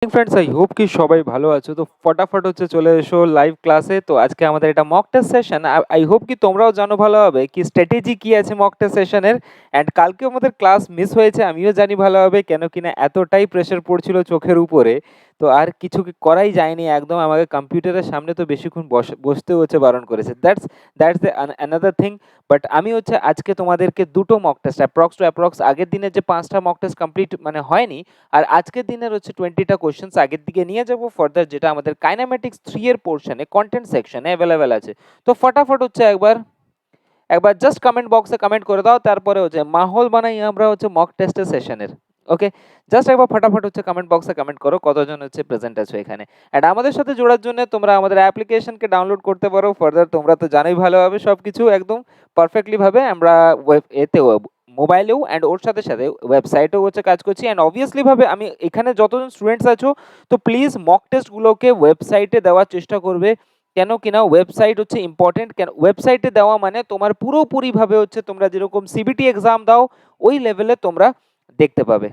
Friends, I hope কি সবাই ভালো আছো। তো ফটাফট হচ্ছে চলে এসো লাইভ ক্লাসে। তো আজকে আমাদের এটা mock test session. I hope কি তোমরাও জানো ভালোভাবে কি স্ট্র্যাটেজি কি আছে মক টেস্ট সেশনের। অ্যান্ড কালকে আমাদের ক্লাস মিস হয়েছে, আমিও জানি ভালোভাবে, কেন কিনা এতটাই প্রেশার পড়ছিল চোখের উপরে। তো আর কিছু করাই যায়নি, একদম আমাকে কম্পিউটারের সামনে তো বেশিক্ষণ বসতে হচ্ছে, বারণ করেছে। That's the another thing. But আমি হচ্ছে আজকে তোমাদেরকে দুটো মক টেস্ট অ্যাপ্রক্স আগের দিনে যে 5টা মক টেস্ট কমপ্লিট মানে হয়নি, আর আজকের দিনের হচ্ছে 20টা কোশ্চেন্স আগের দিকে নিয়ে যাব ফার্দার, যেটা আমাদের কাইনেমেটিক্স 3 এর পোর্শনে কন্টেন্ট সেকশনে অ্যাভেলেবেল আছে। তো ফটাফট হচ্ছে একবার একবার জাস্ট কমেন্ট বক্সে কমেন্ট করে দাও, তারপরে হচ্ছে মাহৌল বানাই আমরা হচ্ছে মক টেস্টের সেশনের। ওকে, জাস্ট একবার ফটাফট হচ্ছে কমেন্ট বক্সে কমেন্ট করো কতজন হচ্ছে প্রেজেন্ট আছো এখানে। অ্যান্ড আমাদের সাথে জোড়ার জন্য তোমরা আমাদের অ্যাপ্লিকেশনকে ডাউনলোড করতে পারো। ফার্দার তোমরা তো জানোই ভালোভাবে সবকিছু একদম পারফেক্টলি ভাবে আমরা এতেও মোবাইলেও অ্যান্ড ওর সাথে সাথে ওয়েবসাইটেও হচ্ছে কাজ করছি। অ্যান্ড অবভিয়াসলি ভাবে আমি এখানে যতজন স্টুডেন্টস আছো, তো প্লিজ মক টেস্টগুলোকে ওয়েবসাইটে দেওয়ার চেষ্টা করবে। কেন কিনা ওয়েবসাইট হচ্ছে ইম্পর্টেন্ট। কেন ওয়েবসাইটে দেওয়া মানে তোমার পুরোপুরিভাবে হচ্ছে তোমরা যেরকম সিবিটি এক্সাম দাও ওই লেভেলে তোমরা দেখতে পাবে।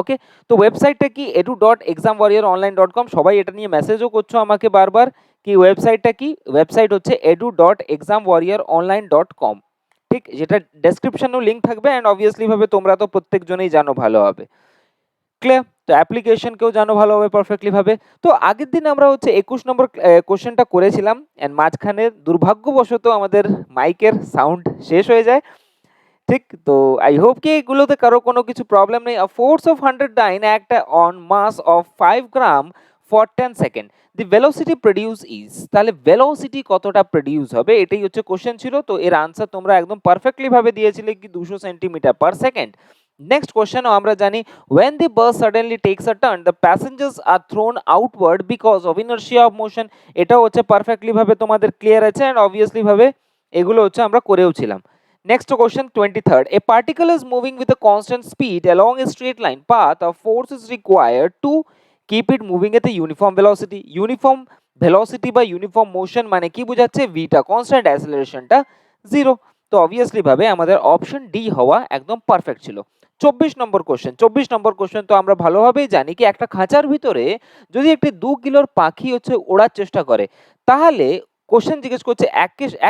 ওকে, তো ওয়েবসাইটটা কি edu.examwarrior.online.com। সবাই এটা নিয়ে মেসেজও করছো আমাকে বারবার কি ওয়েবসাইটটা কি। ওয়েবসাইট হচ্ছে edu.examwarrior.online.com। ঠিক, যেটা ডেসক্রিপশনেও লিঙ্ক থাকবে। অ্যান্ড অবভিয়াসলি ভাবে তোমরা তো প্রত্যেকজনেই জানো ভালো হবে। ক্লিয়ার? তো অ্যাপ্লিকেশনকেও জানো ভালোভাবে পারফেক্টলি ভাবে। তো আগের দিন আমরা হচ্ছে 21 নম্বর কোশ্চেনটা করেছিলাম, অ্যান্ড মাঝখানে দুর্ভাগ্যবশত আমাদের মাইকের সাউন্ড শেষ হয়ে যায়। ঠিক, তো আই হোপ কি এগুলোতে কারো কোনো কিছু প্রবলেম নেই। A force of 100 dyne act on mass of 5 gram for 10 second. The velocity produce is, তাহলে ভেলোসিটি কতটা প্রডিউস হবে এটাই হচ্ছে কোশ্চেন ছিল। তো এর আনসার তোমরা একদম পারফেক্টলি ভাবে দিয়েছিলে কি 200 সেন্টিমিটার পার সেকেন্ড। নেক্সট কোশ্চেনও আমরা জানি, when the bus suddenly takes a turn the passengers are thrown outward because of inertia of motion। এটাও হচ্ছে পারফেক্টলি ভাবে তোমাদের ক্লিয়ার আছে, অ্যান্ড অবভিয়াসলি ভাবে এগুলো হচ্ছে আমরা করেও ছিলাম। Next question, 23rd. A particle is moving with a constant speed along a straight line path. A force is required to keep it moving at a uniform velocity. Uniform velocity বা uniform motion মানে কি বোঝাচ্ছে? v টা constant, acceleration টা 0। তো obviously ভাবে আমাদের option D হওয়া একদম পারফেক্ট ছিল। 24 নম্বর কোশ্চেন তো আমরা ভালোভাবেই জানি কি একটা খাঁচার ভিতরে যদি একটি 2 কিলোর পাখি হচ্ছে ওড়ার চেষ্টা করে, তাহলে কোশ্চেন জিজ্ঞেস করছে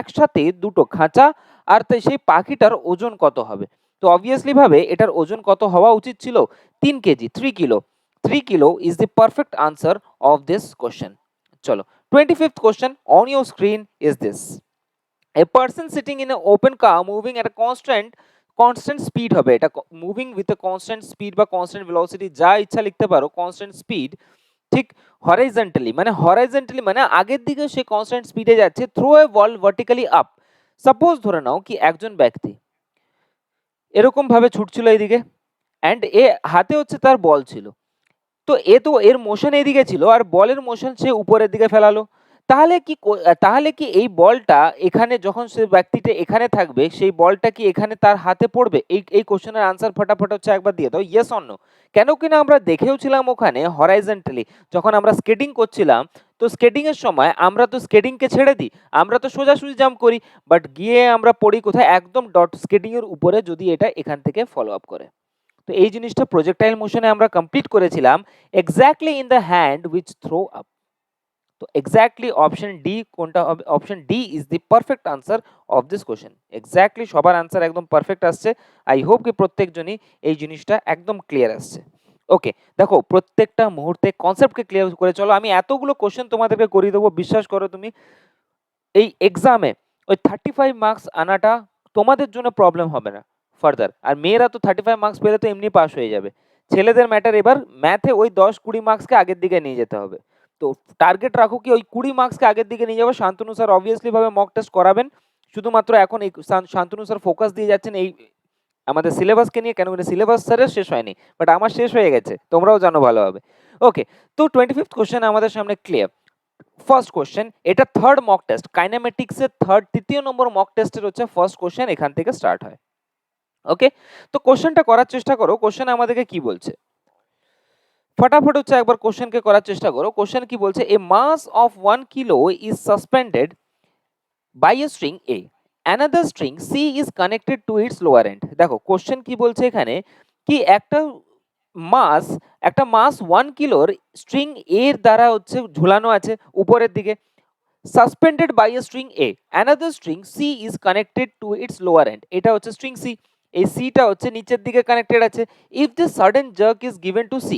একসাথে দুটো খাঁচা আর তাই সেই পাখিটার ওজন কত হবে। তো অবভিয়াসলি ভাবে এটার ওজন কত হওয়া উচিত ছিল? 3 KG, 3 kilo. 3 kilo is the perfect answer of this question. চলো, 25th question on your screen is this. A person sitting in an open car moving at a constant speed হবে, এটা moving with a constant speed বা constant velocity, যা ইচ্ছা লিখতে পারো, constant speed। ঠিক, horizontally মানে আগের দিকে সে কনস্ট্যান্ট স্পিডে যাচ্ছে, থ্রো এ বল ভার্টিক্যালি আপ। সাপোজ ধরে নাও কি একজন ব্যক্তি এরকম ভাবে ছুটছিল এইদিকে, অ্যান্ড এ হাতে হচ্ছে তার বল ছিল। তো এর মোশন এইদিকে ছিল আর বলের মোশন সে উপরের দিকে ফেলালো। তাহলে কি এই বলটা এখানে যখন সে ব্যক্তিটা এখানে থাকবে, সেই বলটা কি এখানে তার হাতে পড়বে? এই কোশ্চেনের আনসার ফটাফট হচ্ছে একবার দিয়ে দাও, ইয়েস অর নো। কেন কিনা আমরা দেখেও ছিলাম ওখানে হরাইজন্টালি যখন আমরা স্কেটিং করছিলাম, তো স্কেটিং এর সময় আমরা তো স্কেটিংকে ছেড়ে দিই, আমরা তো সোজাসুজি জাম্প করি, বাট গিয়ে আমরা পড়ি কোথায়? একদম ডট স্কেটিং এর উপরে, যদি এটা এখান থেকে ফলো আপ করে। তো এই জিনিসটা প্রজেক্টাইল মোশনে আমরা কমপ্লিট করেছিলাম, exactly in the hand which throw up. তো এক্স্যাক্টলি অপশন ডি কোনটা হবে? Option D is the perfect answer of this question. Exactly সবার আনসার একদম পারফেক্ট আসছে। আই হোপ কি প্রত্যেকজনই এই জিনিসটা একদম ক্লিয়ার আসছে। ওকে, দেখো প্রত্যেকটা মুহূর্তে কনসেপ্টকে ক্লিয়ার করে চলো। আমি এতগুলো কোশ্চেন তোমাদেরকে করিয়ে দেবো, বিশ্বাস করো তুমি, এই এক্সামে ওই 35 মার্কস আনাটা তোমাদের জন্য প্রবলেম হবে না ফার্দার। আর মেয়েরা তো 35 মার্কস পেলে তো এমনি পাস হয়ে যাবে। ছেলেদের ম্যাটার এবার ম্যাথে ওই 10-20 মার্কসকে আগের দিকে নিয়ে যেতে হবে। তো টার্গেট রাখো কি ওই 20 মার্কসকে আগের দিকে নিয়ে যাবো। শান্তনু স্যার অবভিয়াসলি ভাবে মক টেস্ট করাবেন, শুধুমাত্র এখন এই শান্তনু স্যার ফোকাস দিয়ে যাচ্ছেন এই আমাদের সিলেবাসকে নিয়ে। কেন সিলেবাস স্যারের শেষ হয়নি, বাট আমার শেষ হয়ে গেছে, তোমরাও জানো ভালোভাবে। ওকে, তো 25th কোশ্চেন আমাদের সামনে ক্লিয়ার। ফার্স্ট কোশ্চেন, এটা থার্ড মক টেস্ট, কাইনেমেটিক্স এর তৃতীয় নম্বর মক টেস্টের হচ্ছে ফার্স্ট কোশ্চেন, এখান থেকে স্টার্ট হয়। ওকে, তো কোশ্চেনটা করার চেষ্টা করো। কোশ্চেন আমাদেরকে কি বলছে ফটাফট হচ্ছে একবার কোশ্চেনকে করার চেষ্টা করো। কোশ্চেন কি বলছে? A mass of 1 kilo is suspended by a string A, another string C is connected to its lower end. দেখো কোশ্চেন কি বলছে এখানে কি একটা মাস, একটা মাস 1 কিলোর স্ট্রিং এর দ্বারা হচ্ছে ঝুলানো আছে উপরের দিকে, suspended by a string A. Another string C is connected to its lower end. এটা হচ্ছে string C. এই C টা হচ্ছে নিচের দিকে কানেক্টেড আছে. If the sudden jerk is given to C,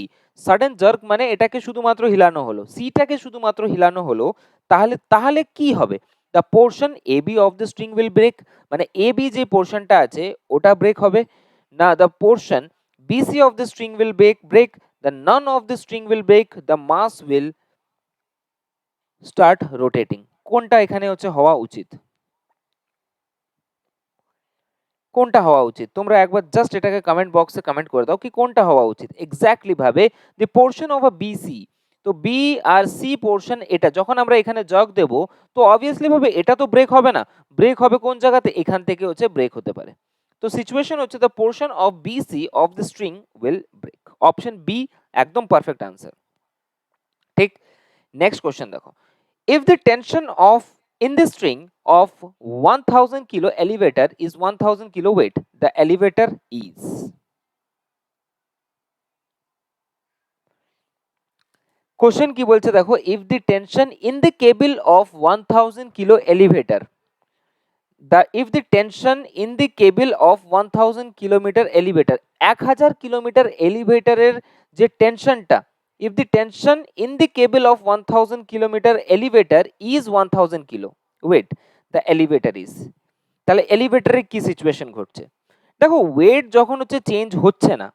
sudden jerk মানে এটাকে শুধুমাত্র হিলানো হলো, C টাকে শুধুমাত্র হিলানো হলো, তাহলে তাহলে কি হবে? The portion AB of the string will break. মানে AB যে পোরশনটা আছে ওটা ব্রেক হবে না, the portion BC of the string will break. The none of the string will break. The mass will start rotating. কোনটা এখানে হচ্ছে হওয়া উচিত? কোনটা হওয়া উচিত? তোমরা একবার জাস্ট এটাকে কমেন্ট বক্সে কমেন্ট করে দাও কি কোনটা হওয়া উচিত এক্স্যাক্টলি ভাবে। দি পোর্শন অফ আ বিসি, তো বি আর সি পোর্শন, এটা যখন আমরা এখানে জগ দেব তো অবভিয়াসলি ভাবে এটা তো ব্রেক হবে না, ব্রেক হবে কোন জায়গাতে? এখান থেকে হচ্ছে ব্রেক হতে পারে। তো সিচুয়েশন হচ্ছে the portion of BC of the string will break. Option B একদম পারফেক্ট আনসার। ঠিক, নেক্সট কোশ্চেন দেখো। If the tension of in the string of 1000 kilo elevator is 1000 kilo weight, the elevator is. Question কি বলছে দেখো, if the tension in the cable of 1000 kilo elevator, if the tension in the cable of 1000 kilometer elevator, 1000 kilometre এলিভেটরের যে টেনশনটা, if the tension in the cable of 1000 kilometer elevator is 1000 kilo weight, the elevator is. তাহলে এলিভেটরে কি situation ঘটছে? দেখো wait যখন হচ্ছে change হচ্ছে না,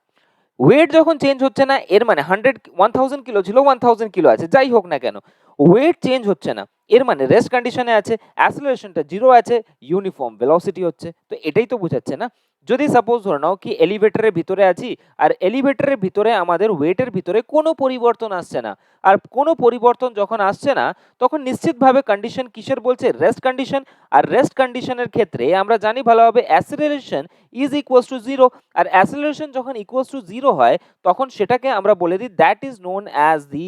ওয়েট যখন চেঞ্জ হচ্ছে না এর মানে 1000 কিলো ছিল 1000 কিলো আছে, যাই হোক না কেন ওয়েট চেঞ্জ হচ্ছে না, এর মানে রেস্ট কন্ডিশনে আছে, অ্যাসেলারেশনটা জিরো আছে, ইউনিফর্ম ভেলোসিটি হচ্ছে। তো এটাই তো বোঝাচ্ছে না। যদি সাপোজ ধরে নাও কি এলিভেটরের ভিতরে আছি আর এলিভেটরের ভিতরে আমাদের ওয়েটের ভিতরে কোনো পরিবর্তন আসছে না, আর কোনো পরিবর্তন যখন আসছে না তখন নিশ্চিতভাবে কন্ডিশন কিসের বলছে? Rest condition. আর রেস্ট কন্ডিশনের ক্ষেত্রে আমরা জানি ভালোভাবে অ্যাসেলারেশন ইজ ইকুয়ালস টু জিরো, আর অ্যাসেলারেশন যখন ইকুয়ালস টু জিরো হয় তখন সেটাকে আমরা বলে দিই that is known as the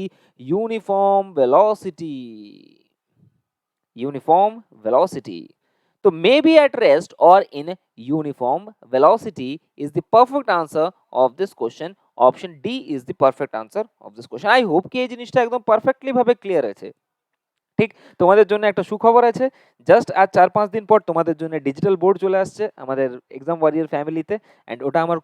uniform velocity. Uniform velocity. So maybe at rest or in uniform velocity is the perfect answer of this question. Option D is the perfect answer of this question. I hope কি এই জিনিসটা একদম perfectly ভাবে clear আছে। ঠিক, তোমাদের জন্য একটা সুখবর আছে, জাস্ট আর 4-5 দিন পর তোমাদের জন্য ডিজিটাল বোর্ড চলে আসছে আমাদের এক্সাম ওয়ারিয়র ফ্যামিলিতে। অ্যান্ড ওটা আমার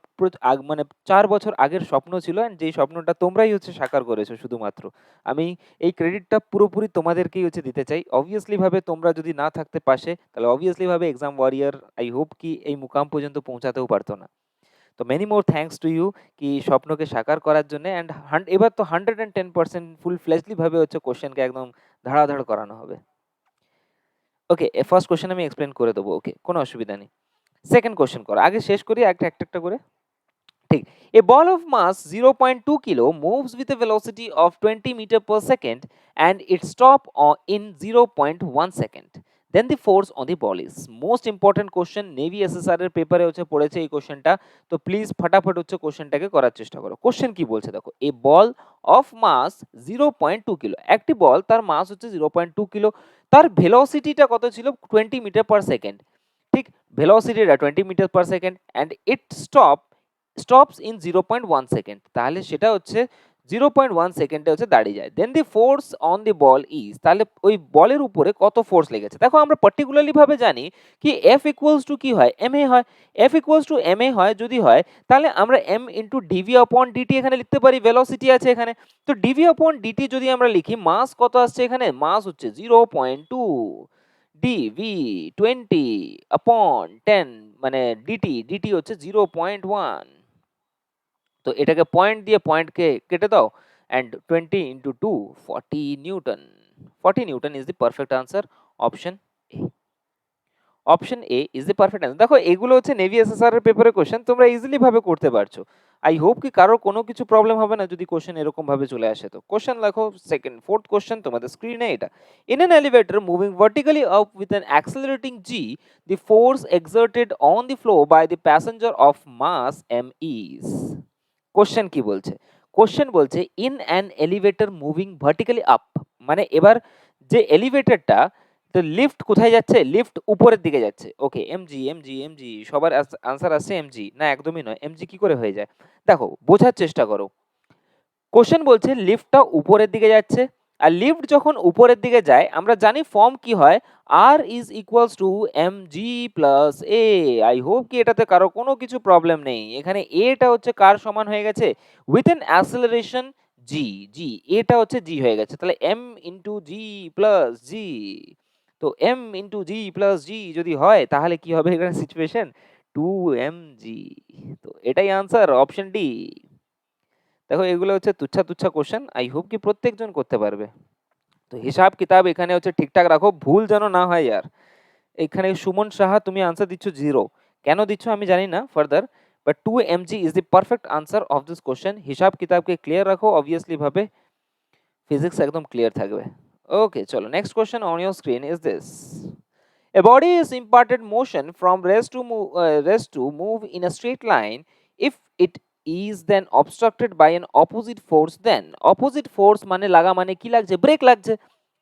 মানে 4 বছর আগের স্বপ্ন ছিল, অ্যান্ড যেই স্বপ্নটা তোমরাই হচ্ছে সাকার করেছো শুধুমাত্র। আমি এই ক্রেডিটটা পুরোপুরি তোমাদেরকেই হচ্ছে দিতে চাই। অবভিয়াসলি ভাবে তোমরা যদি না থাকতে পাশে তাহলে অবভিয়াসলি ভাবে এক্সাম ওয়ারিয়র আই হোপ কি এই মুকাম পর্যন্ত পৌঁছাতেও পারতো না। তো many more thanks to you কি স্বপ্নকে সাকার করার জন্য। অ্যান্ড এবার তো 110% ফুল ফ্লেজলি ভাবে হচ্ছে কোশ্চেনকে একদম ধাড়াধাড় করানো হবে। ওকে, ফার্স্ট কোশ্চেন আমি এক্সপ্লেন করে দেবো, ওকে কোনো অসুবিধা নেই। সেকেন্ড কোশ্চেন করো, আগে শেষ করি একটা করে। ঠিক, a ball of mass 0.2 kilo moves with a velocity of 20 meter per second and it stop in 0.1 second. Then the force on the ball is. Most important question, navy SSR এর পেপারে হচ্ছে পড়েছে এই কোশ্চেনটা, তো প্লিজ ফটাফট হচ্ছে কোশ্চেনটাকে করার চেষ্টা করো। কোশ্চেন কি বলছে দেখো, এ বল অফ মাস 0.2 কিলো, একটি বল তার মাস হচ্ছে 0.2 কিলো, তার ভেলোসিটিটা কত ছিল? 20 মিটার পার সেকেন্ড। ঠিক, ভেলোসিটিটা 20 metre per second and it stops in 0.1 second, তাহলে সেটা হচ্ছে 0.1 সেকেন্ডে হচ্ছে দাঁড়িয়ে যায়। Then the force on the ball is, তাহলে ওই বলের উপরে কত ফোর্স লেগেছে? দেখো আমরা পার্টিকুলারলি ভাবে জানি কি এফ ইকুয়ালস টু কি হয়? এম এ হয়। এফ ইকুয়ালস টু এম এ হয় যদি হয় তাহলে আমরা এম ইন্টু ডিভি আপন ডিটি এখানে লিখতে পারি, ভেলোসিটি আছে এখানে। তো ডিভি আপন ডিটি যদি আমরা লিখি, মাস কত আসছে এখানে? মাস হচ্ছে 0.2 ডিভি 20 আপন 10 মানে ডিটি হচ্ছে 0.1। তো এটাকে পয়েন্ট দিয়ে পয়েন্টকে কেটে দাও, and 20 into 2 40 Newton. 40 Newton is the perfect answer, option A. Option A is the perfect answer. দেখো এগুলো হচ্ছে নেভি এসএসআর এর পেপারে কোশ্চেন, তোমরা ইজিলি ভাবে করতে পারছো। আই হোপ কি কারোর কোনো কিছু প্রবলেম হবে না যদি কোশ্চেন এরকম ভাবে চলে আসে। তো কোশ্চেন দেখো, ফোর্থ কোশ্চেন তোমাদের স্ক্রিনে এটা। In an elevator moving vertically up with an accelerating G, the force exerted on the floor by the passenger of mass M is. Question কি বলছে? কোশ্চেন বলছে in an elevator moving vertically up, মানে এবার যে এলিভেটরটা তো lift কোথায় যাচ্ছে? Lift উপরের দিকে যাচ্ছে। ওকে, এমজি এমজি এমজি সবার আনসার আসছে এমজি। না, একদমই নয়। এমজি কি করে হয়ে যায়? দেখো, বোঝার চেষ্টা করো। কোশ্চেন বলছে লিফটটা উপরের দিকে যাচ্ছে, আর লিফট যখন উপরের দিকে যায় আমরা জানি ফর্ম কি হয়, R is equals to M G plus A. I hope কি এটাতে কারো কোনো কিছু প্রবলেম নেই। এখানে এটা হচ্ছে কার সমান হয়ে গেছে? উইথ এন অ্যাসেলারেশন জি। জি, এটা হচ্ছে জি হয়ে গেছে, তাহলে এম ইন্টু জি প্লাস জি। তো এম ইন্টু জি প্লাস জি যদি হয় তাহলে কি হবে এখানে সিচুয়েশন? টু এম জি। তো এটাই আনসার, অপশন ডি। দেখো, এগুলো হচ্ছে তুচ্ছা তুচ্ছা কোশ্চেন, আই হোপ কি প্রত্যেকজন করতে পারবে। তো হিসাব কিতাব এখানে হচ্ছে ঠিকঠাক রাখো, ভুল যেন না হয় ইয়ার। এখানে সুমন সাহা তুমি আনসার দিচ্ছ 0। কেন দিচ্ছ আমি জানি না further, but 2 mg is the perfect answer of this question. হিসাব কিতাবকে ক্লিয়ার রাখো, অবভিয়াসলি ভাবে ফিজিক্স একদম ক্লিয়ার থাকবে। ওকে, চলো next question on your screen is this: A body is imparted motion from rest to move in a straight line. If it is then obstructed by an opposite force, then opposite force মানে লাগা মানে কি লাগছে? Break লাগছে।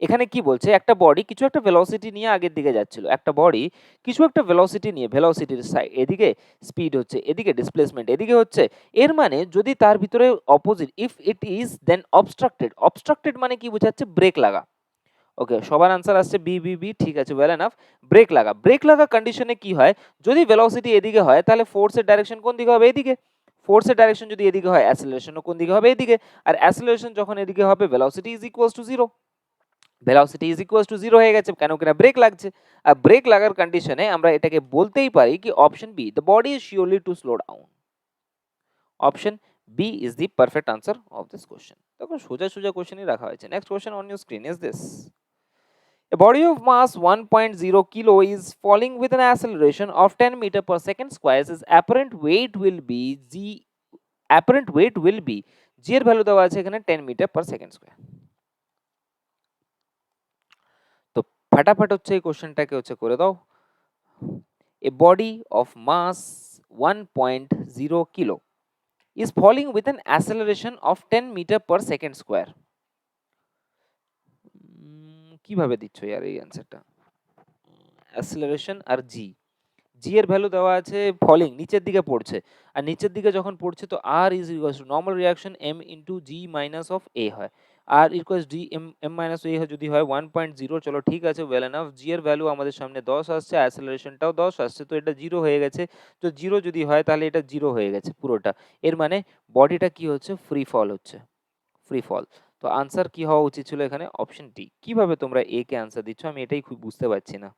এখানে কি বলছে? একটা বডি কিছু একটা ভেলোসিটি নিয়ে আগের দিকে যাচ্ছিল। একটা বডি কিছু একটা ভেলোসিটি নিয়ে, ভেলোসিটির এদিকে স্পিড হচ্ছে, এদিকে ডিসপ্লেসমেন্ট এদিকে হচ্ছে। এর মানে যদি তার ভিতরে opposite, if it is then obstructed. Obstructed মানে কি বোঝাচ্ছে? ব্রেক লাগা। ওকে, সবার আনসার আসছে বি বি বি, ঠিক আছে, ওয়েল এনাফ। ব্রেক লাগা, ব্রেক লাগা কন্ডিশনে কি হয়? যদি ভেলোসিটি এদিকে হয় তাহলে ফোর্সের ডাইরেকশন কোন দিকে হবে? এদিকে। ফোর্সের ডাইরেকশন যদি এদিকে হয়, অ্যাসেলারেশনও কোন দিকে হবে? এদিকে। আর অ্যাসেলারেশন যখন এদিকে হবে, velocity is equals two zero. Velocity is equals two zero হয়ে গেছে, কেন কিনা ব্রেক লাগছে। আর ব্রেক লাগার কন্ডিশনে আমরা এটাকে বলতেই পারি কি option B, the body is surely to slow down. Option B is the perfect answer of this question. দেখো, সোজা সোজা কোশ্চেনই রাখা হয়েছে। Next question on your screen is this: A body of mass 1.0 kilo is falling with an acceleration of 10 meter per second squares. Its apparent weight will be g. Apparent weight will be g এর value দেওয়া আছে এখানে 10 metre per second square. তো ফাটাফাট হচ্ছে এই কোশ্চেনটাকে হচ্ছে করে দাও। A body of mass 1.0 kilo is falling with an acceleration of 10 meter per second square. কিভাবে দিচ্ছ यार এই অ্যানসারটা? অ্যাসেলারেশন আর জি, জি এর ভ্যালু দেওয়া আছে ফলিং, নিচের দিকে পড়ছে। আর নিচের দিকে যখন পড়ছে তো R is equals to normal reaction M into G minus of A হয়। R equals D M M minus A যদি হয় 1.0, চলো ঠিক আছে, ওয়েল এনাফ। জি এর ভ্যালু আমাদের সামনে 10 আসছে, অ্যাসেলারেশনটাও 10 আসছে, তো এটা 0 হয়ে গেছে। তো 0 যদি হয় তাহলে এটা 0 হয়ে গেছে পুরোটা। এর মানে বডিটা কি হচ্ছে? ফ্রি ফল হচ্ছে, ফ্রি ফল। তো আনসার কি হওয়া উচিত ছিল এখানে? Option D. কিভাবে তোমরা এ কে আনসার দিচ্ছ আমি এটাই খুব বুঝতে পারছি না।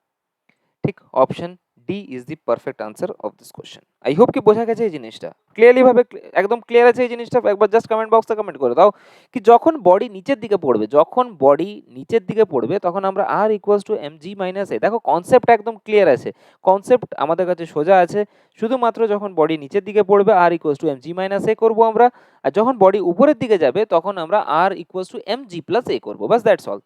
ঠিক, option D is the perfect answer of this question. I hope কি বোঝা গেছে এই জিনিসটা ক্লিয়ারলি ভাবে, একদম ক্লিয়ার আছে এই জিনিসটা? একবার জাস্ট কমেন্ট বক্সে কমেন্ট করে দাও কি যখন বডি নিচের দিকে পড়বে, যখন বডি নিচের দিকে পড়বে তখন আমরা R equals to M G minus A. দেখো, কনসেপ্ট একদম ক্লিয়ার আছে, কনসেপ্ট আমাদের কাছে সোজা আছে। শুধুমাত্র যখন বডি নিচের দিকে পড়বে R equals to M G minus A করবো আমরা, আর যখন বডি উপরের দিকে যাবে তখন আমরা R equals to M G plus A করবো, বাস that's all.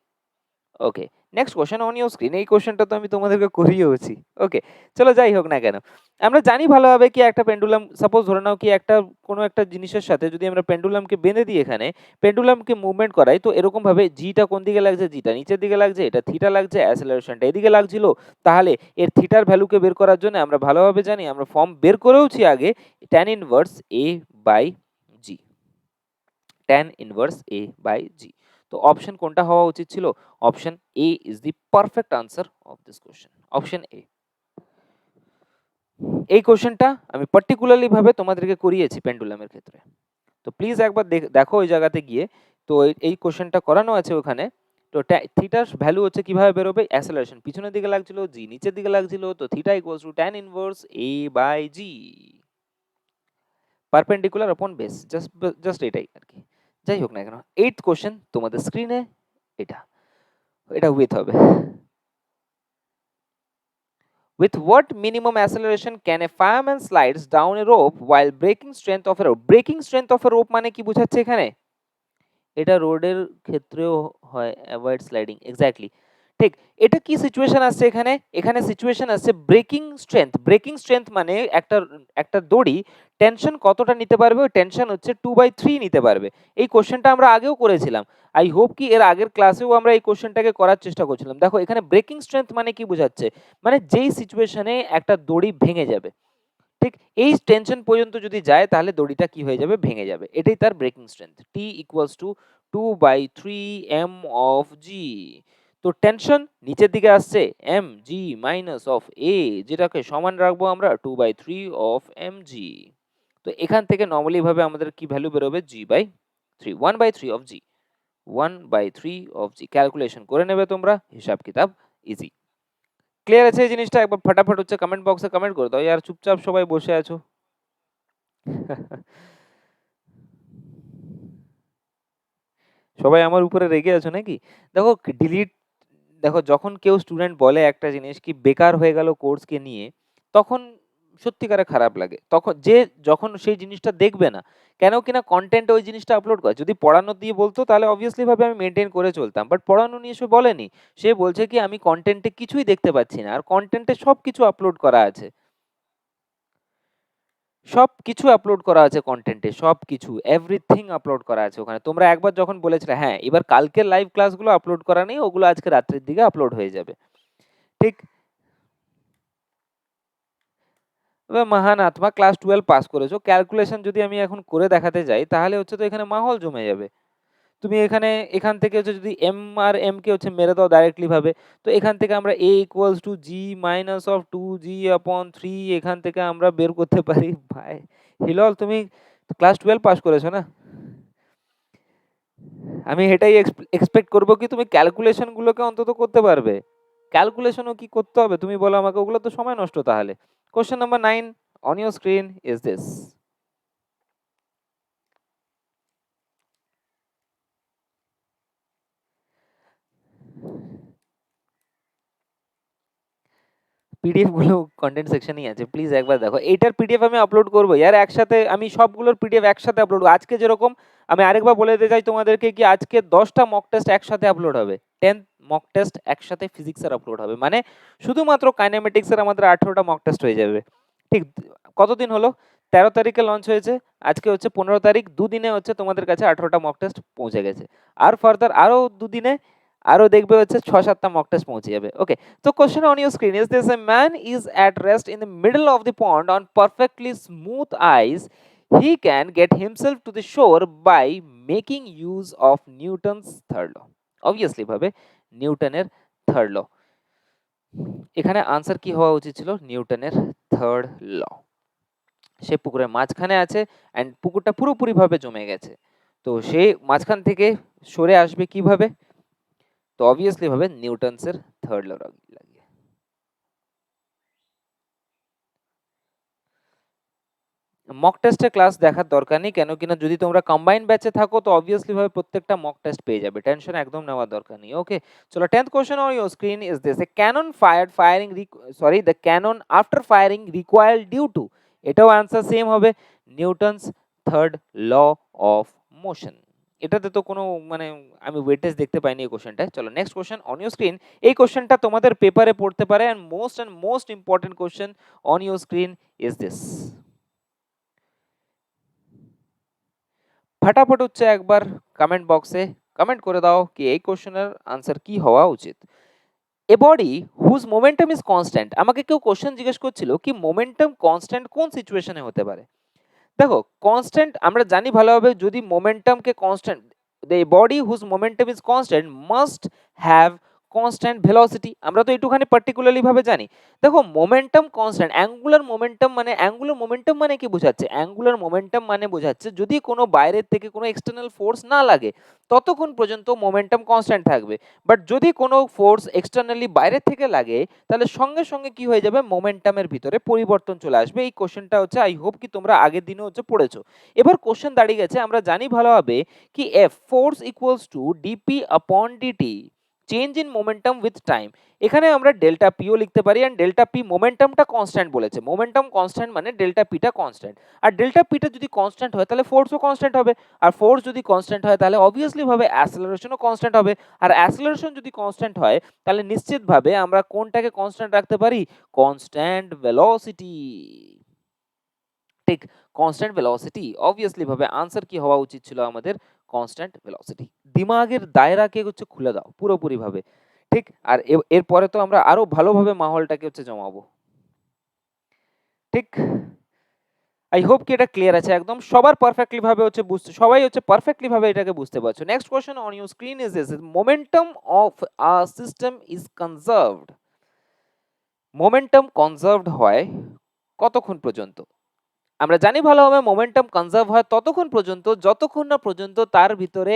Okay, next question on your screen. এই কোশ্চেনটা তো আমি তোমাদেরকে করিয়েওছি। ওকে, চলো যাই হোক না কেন, আমরা জানি ভালোভাবে কি একটা পেন্ডুলাম, সাপোজ ধরে নাও কি একটা কোনো একটা জিনিসের সাথে যদি আমরা পেন্ডুলামকে বেঁধে দিই, এখানে পেন্ডুলামকে মুভমেন্ট করাই, তো এরকম ভাবে জিটা কোন দিকে লাগছে? জিটা নিচের দিকে লাগছে, এটা থিটা লাগছে, অ্যাসেলারেশনটা এদিকে লাগছিল। তাহলে এর থিটার ভ্যালুকে বের করার জন্য আমরা ভালোভাবে জানি, আমরা ফর্ম বের করেওছি আগে, tan inverse A by G, tan inverse A by G. তো অপশন কোনটা হওয়া উচিত ছিল? Option A is the perfect answer of this question, option A. এই কোশ্চেনটা আমি পার্টিকুলারলি ভাবে তোমাদেরকে করিয়েছি পেন্ডুলামের ক্ষেত্রে, তো প্লিজ একবার দেখো ওই জায়গাতে গিয়ে। তো এই কোশ্চেনটা করানো আছে ওখানে। তো থিটার ভ্যালু হচ্ছে কিভাবে বেরোবে? অ্যাসেলারেশন পিছনের দিকে লাগছিল, জি নিচের দিকে লাগছিল, তো theta equals to tan inverse A by G, perpendicular upon base, just এটাই আর কি। যাই হোক না কেন, 8th কোশ্চেন তোমাদের স্ক্রিনে, এটা এটা উইথ হবে। With what minimum acceleration can a fireman slides down a rope while breaking strength of a rope? Breaking strength of a rope মানে কি বোঝাচ্ছে এখানে? এটা রোডের ক্ষেত্রেও হয়, অ্যাভয়েড স্লাইডিং, এক্স্যাক্টলি ঠিক। এটা কি সিচুয়েশন আসছে এখানে? এখানে সিচুয়েশন আসছে ব্রেকিং স্ট্রেংথ। ব্রেকিং স্ট্রেংথ মানে একটা একটা দড়ি টেনশন কতটা নিতে পারবে? ওই টেনশন হচ্ছে 2/3 নিতে পারবে। এই কোশ্চেনটা আমরা আগেও করেছিলাম। আই হোপ কি এর আগের ক্লাসেও আমরা এই কোশ্চেনটাকে করার চেষ্টা করছিলাম। দেখো এখানে ব্রেকিং স্ট্রেংথ মানে কি বোঝাচ্ছে? মানে যেই সিচুয়েশনে একটা দড়ি ভেঙে যাবে, ঠিক এই টেনশন পর্যন্ত যদি যায় তাহলে দড়িটা কি হয়ে যাবে? ভেঙে যাবে। এটাই তার breaking strength. T equals to 2/3 m of g। তো টেনশন নিচের দিকে আসছে m g minus of a, যেটাকে সমান রাখবো আমরা 2/3 of mg। তো এখান থেকে নর্মালি ভাবে আমাদের কি ভ্যালু বেরোবে? g/3, 1/3 of g, 1/3 of g। Calculation করে নেবে তোমরা, হিসাব কিতাব ইজি। ক্লিয়ার আছে এই জিনিসটা? একবার ফটাফট হচ্ছে কমেন্ট বক্সে কমেন্ট করে দাও। আর চুপচাপ সবাই বসে আছো। সবাই আমার উপরে রেগে আছো নাকি? দেখো ডিলিট, দেখো যখন কেউ স্টুডেন্ট বলে একটা জিনিস কি বেকার হয়ে গেল কোর্সকে নিয়ে, তখন সত্যিকারে খারাপ লাগে। তখন যখন সেই জিনিসটা দেখবে না, কেন কিনা কন্টেন্ট ওই জিনিসটা আপলোড করে। যদি পড়ানো দিয়ে বলতো তাহলে অবভিয়াসলি ভাবে আমি মেনটেন করে চলতাম, বাট পড়ানো নিয়ে সে বলেনি। সে বলছে কি আমি কন্টেন্টে কিছুই দেখতে পাচ্ছি না, আর কন্টেন্টে সবকিছু আপলোড করা আছে, সবকিছু আপলোড করা আছে কন্টেন্টে, সবকিছু এভরিথিং আপলোড করা আছে ওখানে। তোমরা একবার যখন বলেছিলে হ্যাঁ এবার কালকের লাইভ ক্লাসগুলো আপলোড করা নেই, ওগুলো আজকে রাত্রের দিকে আপলোড হয়ে যাবে, ঠিক। এবার মহান আত্মা, ক্লাস 12 পাস করেছো, ক্যালকুলেশন যদি আমি এখন করে দেখাতে যাই তাহলে হচ্ছে তো এখানে মাহল জমে যাবে। তুমি এখান থেকে হচ্ছে যদি এম আর এম কে হচ্ছে মেরে দাও ডাইরেক্টলি ভাবে, তো এখান থেকে আমরা a equals to g minus of 2g/3 এখান থেকে আমরা বের করতে পারি। ভাই হিলল, তুমি ক্লাস 12 পাস করেছো না? আমি এটাই এক্সপেক্ট করবো কি তুমি ক্যালকুলেশন গুলোকে অন্তত করতে পারবে। ক্যালকুলেশনও কি করতে হবে তুমি বলো আমাকে? ওগুলো তো সময় নষ্ট তাহলে। Question number 9 on your screen is this. PDF গুলো কন্টেন্ট সেকশনেই আছে, প্লিজ একবার দেখো। এইটার পিডিএফ আমি আপলোড করবো ইয়ার একসাথে, আমি সবগুলোর পিডিএফ একসাথে আপলোড করবো। আজকে যেরকম আমি আরেকবার বলে দিতে চাই তোমাদেরকে কি আজকে 10টা মক টেস্ট একসাথে আপলোড হবে। 10 মক টেস্ট একসাথে ফিজিক্সের আপলোড হবে, মানে শুধুমাত্র কাইনেমেটিক্সের আমাদের 18টা মক টেস্ট হয়ে যাবে। ঠিক কতদিন হলো? 13 তারিখে লঞ্চ হয়েছে, আজকে হচ্ছে 15 তারিখ, দুদিনে হচ্ছে তোমাদের কাছে 18টা মক টেস্ট পৌঁছে গেছে। আর ফার্দার আরো দুদিনে আরো দেখবে হচ্ছে 6-7টা মক টেস্ট পৌঁছে যাবে। ওকে, so question on your screen is this: a man is at rest in the middle of the pond on perfectly smooth ice. He can get himself to the shore by making use of Newton's third law. Obviously ভাবে নিউটনের third ল। এখানে answer কি হওয়া উচিত ছিল? নিউটনের third ল। সে পুকুরের মাঝখানে আছে অ্যান্ড পুকুরটা পুরোপুরি ভাবে জমে গেছে, তো সে মাঝখান থেকে সরে আসবে কিভাবে? তো অবভিয়াসলি ভাবে নিউটনসের থার্ড ল লাগিয়ে। মক টেস্টের ক্লাস দেখার দরকার নেই, কেন কিনা যদি তোমরা কম্বাইন ব্যাচে থাকো তো অবভিয়াসলি ভাবে প্রত্যেকটা মক টেস্ট পেয়ে যাবে, টেনশন একদম নেওয়ার দরকার নেই। ওকে, চলো 10th question on your screen is this: a cannon firing the cannon after firing required due to. এটাও আনসার সেম হবে, Newton's third law of motion. এটাতে তো কোনো মানে আমি ওয়েটেজ দেখতে পাইনি এই কোশ্চেনটায়। চলো next question on your screen. এই কোশ্চেনটা তোমাদের পেপারে পড়তে পারে and most important question on your screen is this. ফটাফট হচ্ছে একবার কমেন্ট বক্সে কমেন্ট করে দাও কি এই কোশ্চেনের আনসার কি হওয়া উচিত। A body whose momentum is constant. আমাকে কেউ কোশ্চেন জিজ্ঞেস করছিল কি মোমেন্টাম কনস্ট্যান্ট কোন সিচুয়েশনে হতে পারে। দেখো কনস্ট্যান্ট আমরা জানি ভালোভাবে, যদি মোমেন্টামকে constant, the body whose momentum is constant must have constant velocity, আমরা তো একটুখানি পার্টিকুলারলি ভাবে জানি। দেখো মোমেন্টাম কনস্ট্যান্ট, অ্যাঙ্গুলার মোমেন্টাম মানে কি বোঝাচ্ছে? অ্যাঙ্গুলার মোমেন্টাম মানে বোঝাচ্ছে যদি কোনো বাইরের থেকে কোনো এক্সটার্নাল ফোর্স না লাগে ততক্ষণ পর্যন্ত মোমেন্টাম কনস্ট্যান্ট থাকবে। বাট যদি কোনো ফোর্স এক্সটার্নালি বাইরের থেকে লাগে তাহলে সঙ্গে সঙ্গে কি হয়ে যাবে? মোমেন্টামের ভিতরে পরিবর্তন চলে আসবে। এই কোশ্চেনটা হচ্ছে আই হোপ কি তোমরা আগের দিনে হচ্ছে পড়েছো। এবার কোশ্চেন দাঁড়িয়ে গেছে, আমরা জানি ভালোভাবে কি F force equals to DP upon DT, change in momentum with time. এখানে আমরা ডেল্টা পিও লিখতে পারি, অ্যান্ড ডেল্টা পি মোমেন্টামটা কনস্ট্যান্ট বলেছে, মোমেন্টাম কনস্ট্যান্ট মানে ডেল্টা পিটা কনস্ট্যান্ট। আর ডেল্টা পিটা যদি কনস্ট্যান্ট হয় তাহলে ফোর্সও কনস্ট্যান্ট হবে, আর ফোর্স যদি কনস্ট্যান্ট হয় তাহলে অবভিয়াসলি ভাবে অ্যাসেলারেশনও কনস্ট্যান্ট হবে। আর অ্যাসেলারেশন যদি কনস্ট্যান্ট হয় তাহলে নিশ্চিতভাবে আমরা কোনটাকে কনস্ট্যান্ট রাখতে পারি? Constant velocity. ঠিক কনস্ট্যান্ট ভেলোসিটি, অবভিয়াসলি ভাবে আনসার কি হওয়া উচিত ছিল আমাদের কনস্ট্যান্ট ভেলোসিটি। দিমাগের দায়রাকে হচ্ছে খুলে দাও পুরোপুরি ভাবে, ঠিক। আর এরপরে তো আমরা আরো ভালোভাবে মাহলটাকে হচ্ছে জমাবো, ঠিক। আই হোপ কি এটা ক্লিয়ার আছে একদম, সবার পারফেক্টলি ভাবে হচ্ছে বুঝতে, সবাই হচ্ছে পারফেক্টলি ভাবে এটাকে বুঝতে পারছো। Next question on your screen is this: momentum of a system is conserved. Momentum conserved হয় কতক্ষণ পর্যন্ত? আমরা জানি ভালোভাবে মোমেন্টাম কনজার্ভ হয় ততক্ষণ পর্যন্ত যতক্ষণ না পর্যন্ত তার ভিতরে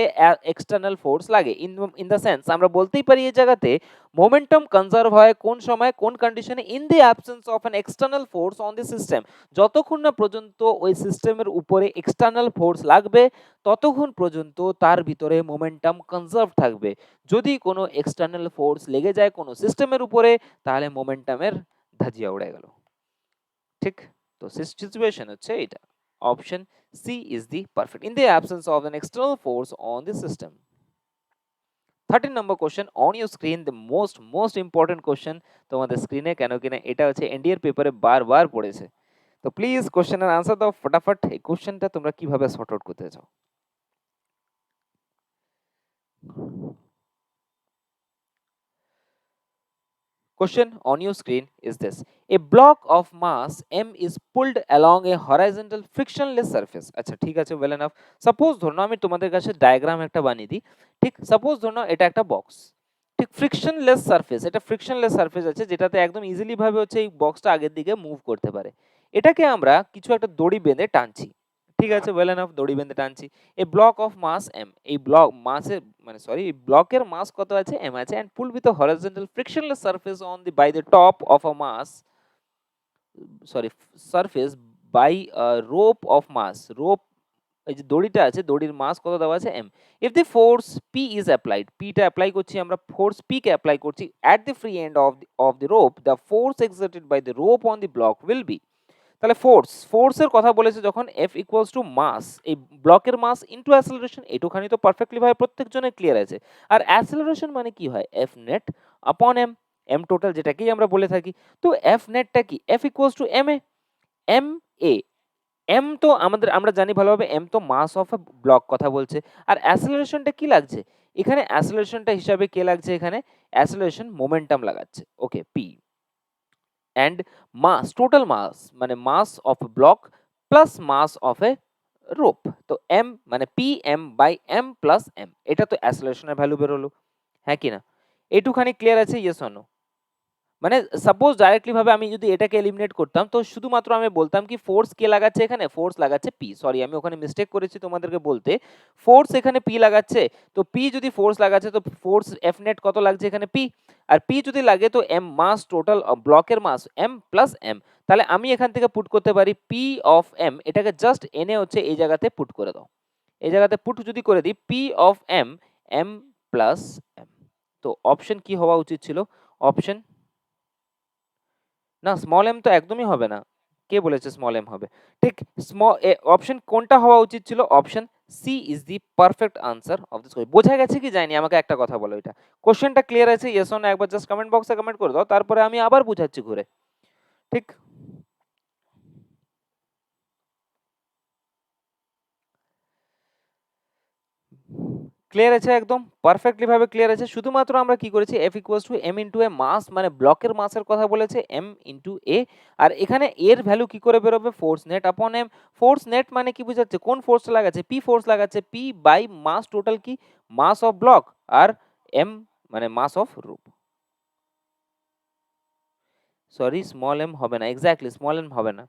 এক্সটার্নাল ফোর্স লাগে। ইন দ্য সেন্স আমরা বলতেই পারি এই জায়গাতে মোমেন্টাম কনজার্ভ হয় কোন সময় কোন কন্ডিশনে, in the absence of an external force on the system. যতক্ষণ না পর্যন্ত ওই সিস্টেমের উপরে এক্সটার্নাল ফোর্স লাগবে ততক্ষণ পর্যন্ত তার ভিতরে মোমেন্টাম কনজার্ভ থাকবে। যদি কোনো এক্সটার্নাল ফোর্স লেগে যায় কোনো সিস্টেমের উপরে তাহলে মোমেন্টামের ধাজিয়া উড়ে গেল, ঠিক। তো সিচুয়েশন হচ্ছে এটা, option C is the perfect, in the absence of an external force on the system. 13 নম্বর question on your screen, the most important question তোমাদের স্ক্রিনে, কেন কিনা এটা হচ্ছে এনডিএর পেপারে বারবার পড়েছে। তো প্লিজ কোশ্চেনের আনসার দাও ফটাফট। এই কোশ্চেনটা তোমরা কিভাবে সর্ট আউট করতে চাও? Question on your screen is this: a block of mass m is pulled along a horizontal frictionless surface. আচ্ছা ঠিক আছে, well enough. সাপোজ ধরো আমি তোমাদের কাছে ডায়াগ্রাম একটা বানিয়ে দিই, ঠিক। সাপোজ ধরো এটা একটা বক্স, ঠিক। ফ্রিকশনলেস সারফেস, এটা ফ্রিকশনলেস সারফেস আছে যেটাতে একদম ইজিলি ভাবে হচ্ছে এই বক্সটা আগের দিকে মুভ করতে পারে। এটাকে আমরা কিছু একটা দড়ি বেঁধে টানছি, ঠিক আছে, ওয়েল এনাফ, দড়ি বেঁধে টানছি। এই ব্লক অফ মাস এম, এই ব্লক মাসের মানে সরি এই ব্লকের মাস কত আছে? এম আছে, and pull with a horizontal frictionless surface on the by the top of a mass, sorry surface by rope of mass, rope, এই যে দড়িটা আছে দড়ির মাস কত দেওয়া আছে? M. If the force P is applied, পিটা অ্যাপ্লাই করছি আমরা, ফোর্স পি কে অ্যাপ্লাই করছি at the free end of the rope, the force exerted by the rope on the block will be. তাহলে ফোর্সের কথা বলেছে যখন, এফ ইকুয়ালস টু মাস, এই ব্লকের মাস ইনটু অ্যাসেলারেশন, এইটুখানি তো পারফেক্টলি ভাবে প্রত্যেকজনের ক্লিয়ার আছে। আর অ্যাসেলারেশন মানে কি হয়? F net upon M, M total যেটাকেই আমরা বলে থাকি। তো এফ নেটটা কি? F equals to M A, M A, M তো আমরা জানি ভালোভাবে এম তো মাস অফ এ ব্লক কথা বলছে। আর অ্যাসেলারেশনটা কি লাগছে এখানে? অ্যাসেলারেশনটা হিসাবে কে লাগছে এখানে? অ্যাসেলারেশন মোমেন্টাম লাগাচ্ছে, okay, P. And mass, total mass মানে mass of a block plus mass of a rope. তো এম মানে P M by M plus M, এটা তো অ্যাসেলারেশনের ভ্যালু বেরোলো, হ্যাঁ কি না? এইটুখানি ক্লিয়ার আছে? Yes or no? মানে সাপোজ ডাইরেক্টলি ভাবে আমি যদি এটাকে এলিমিনেট করতাম তো শুধুমাত্র আমি বলতাম কি ফোর্স কে লাগাচ্ছে এখানে? ফোর্স লাগাচ্ছে পি, সরি আমি ওখানে মিস্টেক করেছি তোমাদেরকে বলতে, ফোর্স এখানে পি লাগাচ্ছে। তো পি যদি ফোর্স লাগাচ্ছে তো ফোর্স এফ নেট কত লাগছে এখানে? পি। আর পি যদি লাগে তো এম মাস, টোটাল ব্লকের মাস এম প্লাস এম। তাহলে আমি এখান থেকে পুট করতে পারি পি অফ এম, এটাকে জাস্ট এনে হচ্ছে এই জায়গাতে পুট করে দাও, এই জায়গাতে পুট যদি করে দিই P of M, M plus M. তো অপশন কি হওয়া উচিত ছিল? অপশন না, স্মল এম তো একদমই হবে না, কে বলেছে স্মল এম হবে? ঠিক, অপশন কোনটা হওয়া উচিত ছিল? Option C is the perfect answer of this question. বোঝা গেছে কি যায়নি? আমাকে একটা কথা বলো, এটা কোশ্চেনটা ক্লিয়ার আছে? ইয়েস অর নো একবার জাস্ট কমেন্ট বক্সে কমেন্ট করে দাও, তারপরে আমি আবার বুঝাচ্ছি ঘুরে, ঠিক। ক্লিয়ার আছে? একদম পারফেক্টলি ভাবে ক্লিয়ার আছে। শুধুমাত্র আমরা কি করেছি? F equals to M into A mass, মানে ব্লকের মাসের কথা বলেছে, এম ইন্টু এ। আর এখানে এর ভ্যালু কি করে বেরোবে? Force net upon M. Force net মানে কি বোঝাচ্ছে? কোন ফোর্সটা লাগাচ্ছে? পি ফোর্স লাগাচ্ছে, পি বাই মাস টোটাল কি? মাস অফ ব্লক, আর এম মানে মাস অফ রুপ, সরি স্মল এম হবে না, এক্স্যাক্টলি স্মল এম হবে না,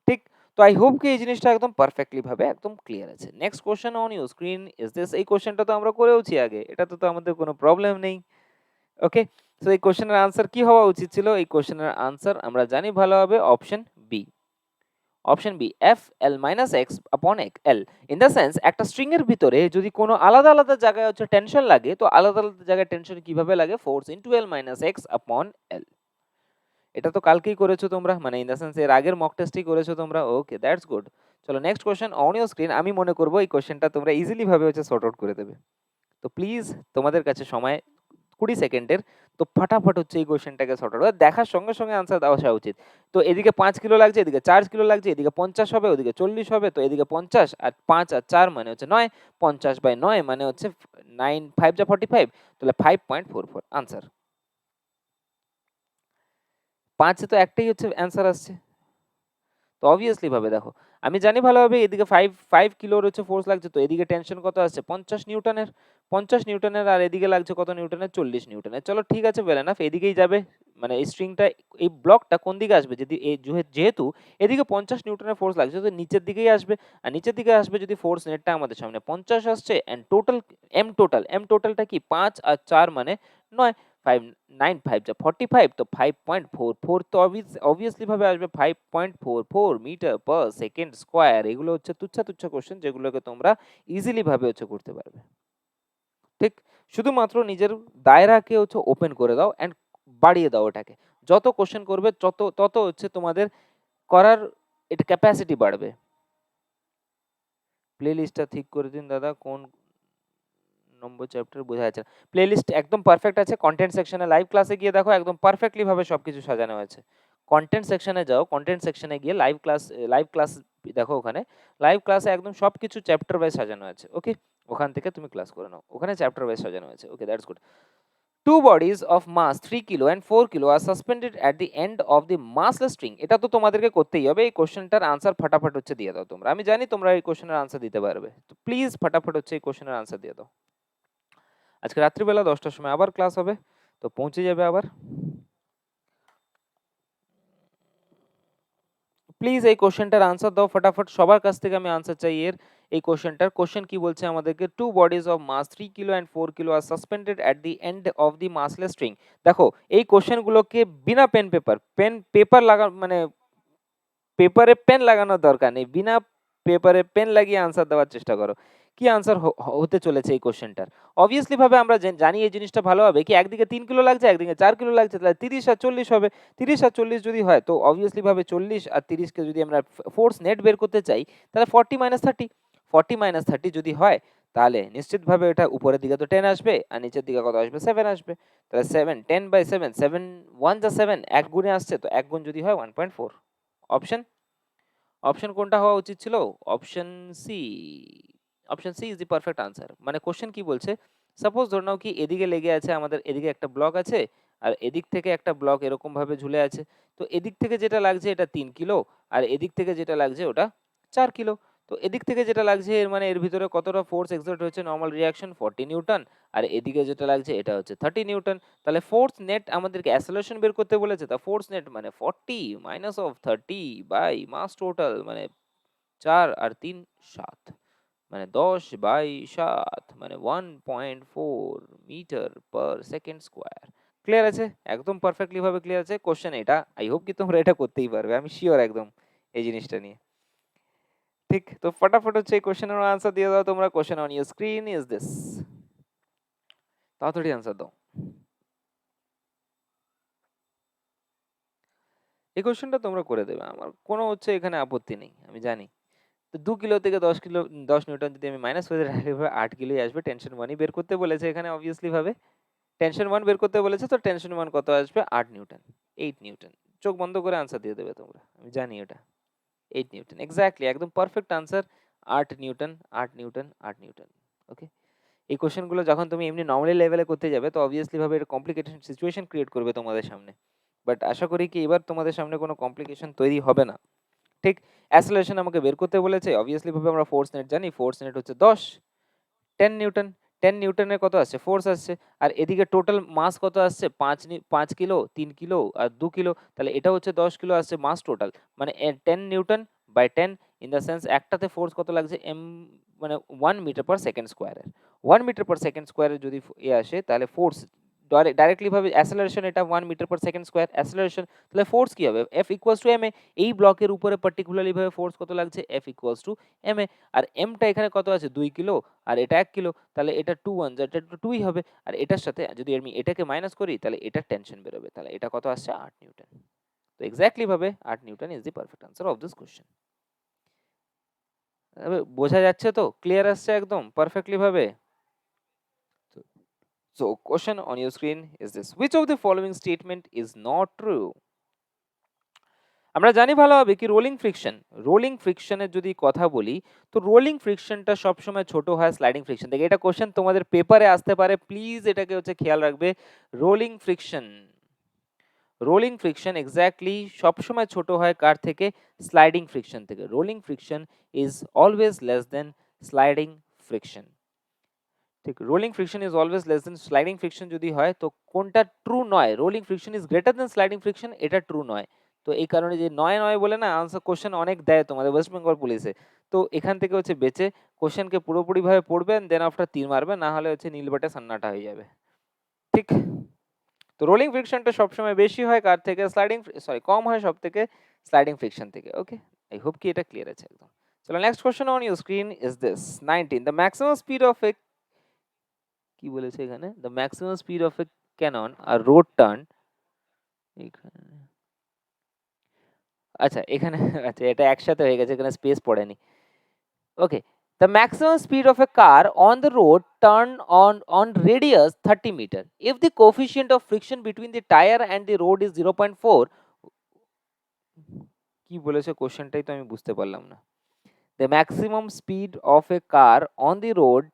ঠিক। তো আই হোপ কি এই জিনিসটা একদম পারফেক্টলি ভাবে একদম ক্লিয়ার আছে। Next question on your screen is this, এই কোশ্চেনটা তো আমরা করেওছি আগে, এটা তো আমাদের কোনো প্রবলেম নেই, ওকে। সো এই কোশ্চেনের আনসার কি হওয়া উচিত ছিল? এই কোশ্চেনের আনসার আমরা জানি ভালো হবে option B, option B F L minus X upon L. In the sense একটা স্ট্রিং এর ভিতরে যদি কোনো আলাদা আলাদা জায়গায় হচ্ছে টেনশন লাগে, তো আলাদা আলাদা জায়গায় টেনশন কিভাবে লাগে? Force into L minus X upon এল। এটা তো কালকেই করেছো তোমরা, মানে ইন দ্য সেন্স এর আগের মক টেস্টেই করেছো তোমরা, ওকে দ্যাটস গুড। চলো next question on your screen. আমি মনে করবো এই কোশ্চেনটা তোমরা ইজিলি ভাবে হচ্ছে সর্ট আউট করে দেবে। তো প্লিজ তোমাদের কাছে সময়, 20 সেকেন্ডের, তো ফটাফট হচ্ছে এই কোশ্চেনটাকে সর্ট আউট দেখার সঙ্গে সঙ্গে আনসার দেওয়া আসা উচিত। তো এদিকে 5 কিলো লাগছে, এদিকে 4 কিলো লাগছে, এদিকে 50 হবে, ওদিকে 40 হবে, তো এদিকে 50 আর 5 আর 4 মানে হচ্ছে 9, 50/9 মানে হচ্ছে 9 5 যা 45, তাহলে 5.44 আনসার। 5 এ তো একটাই হচ্ছে অ্যান্সার আসছে। তো অবভিয়াসলি ভাবে দেখো, আমি জানি ভালোভাবে এদিকে 5 কিলোর হচ্ছে ফোর্স লাগছে, তো এদিকে টেনশন কত আসছে 50 নিউটনের, আর এদিকে লাগছে কত নিউটনের 40 নিউটনের। চলো ঠিক আছে, ওয়েল এনাফ, এদিকেই যাবে, মানে এই স্ট্রিংটা এই ব্লকটা কোন দিকে আসবে, যদি যেহেতু এদিকে 50 নিউটনের ফোর্স লাগছে তো নিচের দিকেই আসবে, আর নিচের দিকে আসবে যদি ফোর্স নেটটা আমাদের সামনে 50 আসছে এন্ড টোটালটা কি 5 আর 4 মানে 9, 5 9 5 যা 45, তো 5.44, তো অবভিয়াসলি ভাবে আসবে 5.44 মিটার পার সেকেন্ড স্কয়ার। এগুলো হচ্ছে তুচ্ছা কোশ্চেন যেগুলোকে তোমরা ইজিলি ভাবে হচ্ছে করতে পারবে। ঠিক, শুধুমাত্র নিজের দায়রাকে হচ্ছে ওপেন করে দাও এন্ড বাড়িয়ে দাও এটাকে, যত কোশ্চেন করবে তত হচ্ছে তোমাদের করার এটা ক্যাপাসিটি বাড়বে। প্লেলিস্টটা ঠিক করে দিন দাদা, কোন নম্বর চ্যাপ্টার বোঝা যাচ্ছে না। প্লেলিস্ট একদম পারফেক্ট আছে, কন্টেন্ট সেকশনে লাইভ ক্লাসে গিয়ে দেখো একদম পারফেক্টলি ভাবে সবকিছু সাজানো আছে। কন্টেন্ট সেকশনে যাও, কন্টেন্ট সেকশনে গিয়ে লাইভ ক্লাস দেখো, ওখানে লাইভ ক্লাসে একদম সবকিছু চ্যাপ্টার ওয়াইজ সাজানো আছে। ওকে, ওখান থেকে তুমি ক্লাস করে নাও, ওখানে চ্যাপ্টার ওয়াইজ সাজানো আছে। Okay, that's good. Two bodies of mass 3 kilo and 4 kilo are suspended at the end of the massless string. এটা তো তোমাদেরকে করতেই হবে, এই কোশ্চেনটার আনসার ফটাফট হচ্ছে দিয়ে দাও তোমরা। আমি জানি তোমরা এই কোশ্চেনের আনসার দিতে পারবে, তো প্লিজ ফটাফট হচ্ছে এই কোশ্চেনের আনসার দিয়ে দাও। আজকে রাত্রিবেলা 10টার সময় আবার ক্লাস হবে, তো পৌঁছে যাবে আবার। প্লিজ এই কোশ্চেনটার আনসার দাও ফটাফট, সবার কাছ থেকে আমি আনসার চাই এর। এই কোশ্চেন কি বলছে আমাদেরকে, two bodies of mass 3 kilo and 4 kilo are suspended at the end of the massless string. দেখো এই কোশ্চেনগুলোকে বিনা পেপার লাগা মানে পেপারে পেন লাগানোর দরকার নেই, বিনা পেপারে পেন লাগিয়ে আনসার দেওয়ার চেষ্টা করো। কি আনসার হতে চলেছে এই কোশ্চেনটার? অবভিয়াসলি ভাবে আমরা জানি এই জিনিসটা ভালো হবে কি, একদিকে 3 কিলো লাগছে, একদিকে 4 কিলো লাগছে, তাহলে 30 আর 40 হবে। 30 আর 40 যদি হয়, তো অবভিয়াসলি ভাবে 40 আর 30 কে যদি আমরা ফোর্স নেট বের করতে চাই, তাহলে 40 - 30 যদি হয়, তাহলে নিশ্চিতভাবে এটা উপরের দিকে তো 10 আসবে আর নিচের দিকে কত আসবে 7 আসবে। তাহলে 7 10/7, 7 1 যা 7, এক গুণে আসছে, তো এক গুণ যদি হয় 1.4। অপশন কোনটা হওয়া উচিত ছিল? Option C. Option C is the perfect answer. মানে কোশ্চেন কি বলছে, সাপোজ ধরে নাও কি এদিকে লেগে আছে আমাদের, এদিকে একটা ব্লক আছে আর এদিক থেকে একটা ব্লক এরকম ভাবে ঝুলে আছে। তো এদিক থেকে যেটা লাগছে এটা 3 কিলো, আর এদিক থেকে যেটা লাগছে ওটা 4 কিলো। তো এদিক থেকে যেটা লাগছে এর মানে এর ভিতরে কতটা ফোর্স এক্সার্ট হয়েছে, নরমাল রিঅ্যাকশন 40 নিউটন, আর এদিকে যেটা লাগছে এটা হচ্ছে 30 নিউটন। তাহলে ফোর্স নেট আমাদেরকে অ্যাসেলারেশন বের করতে বলেছে, তা ফোর্স নেট মানে 40 minus of 30 by mass total, মানে 4 আর 3 7, মানে 10/7 মানে 1.4 metre per second square. Clear আছে? একদম পারফেক্টলি ভাবে ক্লিয়ার আছে কোশ্চেন এটা। আই হোপ কি তোমরা এটা করতেই পারবে, আমি শিওর একদম এই জিনিসটা নিয়ে। ঠিক, তো ফটাফট হচ্ছে এই কোশ্চেনের আনসার দিয়ে দাও তোমরা। Question on your screen is this, তাড়াতাড়ি আনসার দাও। এই কোশ্চেনটা তোমরা করে দেবে, আমার কোনো হচ্ছে এখানে আপত্তি নেই, আমি জানি। তো 2 কিলো থেকে 10 নিউটন যদি আমি মাইনাস করে রাখি, 8 কিলোই আসবে। টেনশন 1ই বের করতে বলেছে এখানে, অবভিয়াসলি ভাবে টেনশন 1 বের করতে বলেছে, তো টেনশন 1 কত আসবে 8 নিউটন, 8 নিউটন। চোখ বন্ধ করে আনসার দিয়ে দেবে তোমরা, আমি জানি এটা 8 নিউটন এক্স্যাক্টলি, একদম perfect answer. 8 newton, 8 newton, 8 newton. Okay, এই কোশ্চেনগুলো যখন তুমি এমনি নর্মালি লেভেলে করতে যাবে, তো অবভিয়াসলি ভাবে এটা কমপ্লিকেটেড সিচুয়েশন ক্রিয়েট করবে তোমাদের সামনে, বাট আশা করি কি এবার তোমাদের সামনে কোনো কমপ্লিকেশন তৈরি হবে না। ঠিক, অ্যাসেলারেশন আমাকে বের করতে বলেছে, অবভিয়াসলি ভাবে আমরা ফোর্স নেট জানি, ফোর্স নেট হচ্ছে 10 নিউটন। 10 নিউটনের কত আসছে ফোর্স আসছে, আর এদিকে টোটাল মাস কত আসছে 5 কিলো, 3 কিলো আর 2 কিলো, তাহলে এটা হচ্ছে 10 কিলো আসছে মাস টোটাল, মানে 10 newton by 10, in the sense একটাতে ফোর্স কত লাগছে এম, মানে 1 মিটার পার সেকেন্ড স্কোয়ারের। 1 মিটার পার সেকেন্ড স্কোয়ারের যদি আসে, তাহলে ফোর্স ডাইরেক্টলি ভাবে অ্যাসেলারেশন এটা 1 মিটার পার সেকেন্ড স্কোয়ার অ্যাসেলারেশন, তাহলে ফোর্স কি হবে এফ ইকুয়ালস টু এম এ। এই ব্লকের উপরে পার্টিকুলারলি ভাবে ফোর্স কত লাগছে এফ ইকুয়ালস টু এম এ, আর এমটা এখানে কত আছে 2 কিলো আর এটা 1 কিলো, তাহলে এটা 2 1 যা, এটা 2ই হবে, আর এটার সাথে যদি আমি এটাকে মাইনাস করি তাহলে এটার টেনশন বেরোবে, তাহলে এটা কত আসছে 8 নিউটন। তো এক্স্যাক্টলি ভাবে 8 Newton is the perfect answer of this question. বোঝা যাচ্ছে তো? ক্লিয়ার আসছে একদম পারফেক্টলি ভাবে? So question on your screen is this: which of the following statement is not true? আমরা জানি ভালোভাবে কি রোলিং ফ্রিকশনের যদি কথা বলি, তো রোলিং ফ্রিকশনটা সবসময় ছোট হয় স্লাইডিং ফ্রিকশন থেকে। এটা কোশ্চেন তোমাদের পেপারে আসতে পারে, প্লিজ এটাকে হচ্ছে খেয়াল রাখবে। Rolling friction rolling friction exactly সবসময় ছোট হয় কার থেকে? স্লাইডিং ফ্রিকশন থেকে। Rolling friction is always less than sliding friction. ঠিক, rolling friction is always less than sliding friction যদি হয়, তো কোনটা ট্রু নয়? Rolling friction is greater than sliding friction, এটা ট্রু নয়। তো এই কারণে যে নয় নয় বলে না আনসার কোশ্চেন অনেক দেয় তোমাদের ওয়েস্ট বেঙ্গল পুলিশে, তো এখান থেকে হচ্ছে বেঁচে কোশ্চেনকে পুরোপুরিভাবে পড়বেন, দেন আফটার তীর মারবে, না হলে হচ্ছে নীলবাটে সান্নাটা হয়ে যাবে। ঠিক, তো রোলিং ফ্রিকশনটা সবসময় বেশি হয় কার থেকে? কম হয় সব থেকে স্লাইডিং ফ্রিকশন থেকে। ওকে, আই হোপ কি এটা ক্লিয়ার আছে একদম। চলো next question on your screen is this 19, the maximum speed of a, কি বলেছে এখানে? The maximum speed of a cannon আর রোড টার্ন, আচ্ছা এখানে আচ্ছা এটা একসাথে হয়ে গেছে, এখানে স্পেস পড়েনি। ওকে, the maximum speed of a car on the road turn on radius 30 meter if the coefficient of friction between the tire and the road is 0.4, কি বলেছে কোশ্চেনটাই তো আমি বুঝতে পারলাম না। the maximum speed of a car on the road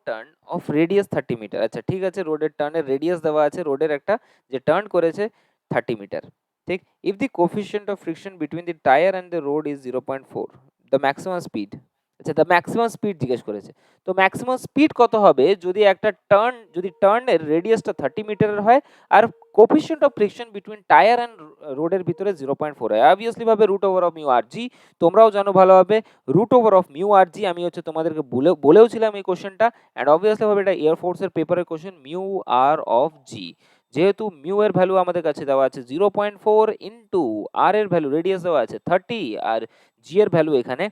turn of radius 30 meter, আচ্ছা ঠিক আছে, রোডের টার্নের রেডিয়াস দেওয়া আছে, রোডের একটা যে টার্ন করেছে 30 মিটার। ঠিক, if the coefficient of friction between the tire and the road is 0.4, the maximum speed, আচ্ছা দ্য ম্যাক্সিমাম স্পিড জিজ্ঞেস করেছে। তো ম্যাক্সিমাম স্পিড কত হবে যদি একটা টার্নের রেডিয়াসটা 30 মিটারের হয় আর coefficient of friction between tyre and রোডের ভিতরে 0.4 হয়? অবভিয়াসলি ভাবে root over of mu R G, তোমরাও জানো ভালোভাবে root over of mu R G, আমি হচ্ছে তোমাদেরকে বলেওছিলাম এই কোশ্চেনটা, অ্যান্ড অবভিয়াসলি ভাবে এটা এয়ারফোর্সের পেপারের কোশ্চেন, মিউ আর অফ জি। যেহেতু মিউ এর ভ্যালু আমাদের কাছে দেওয়া আছে 0.4 ইন্টু আর এর ভ্যালু রেডিয়াস দেওয়া আছে 30 আর জি এর ভ্যালু এখানে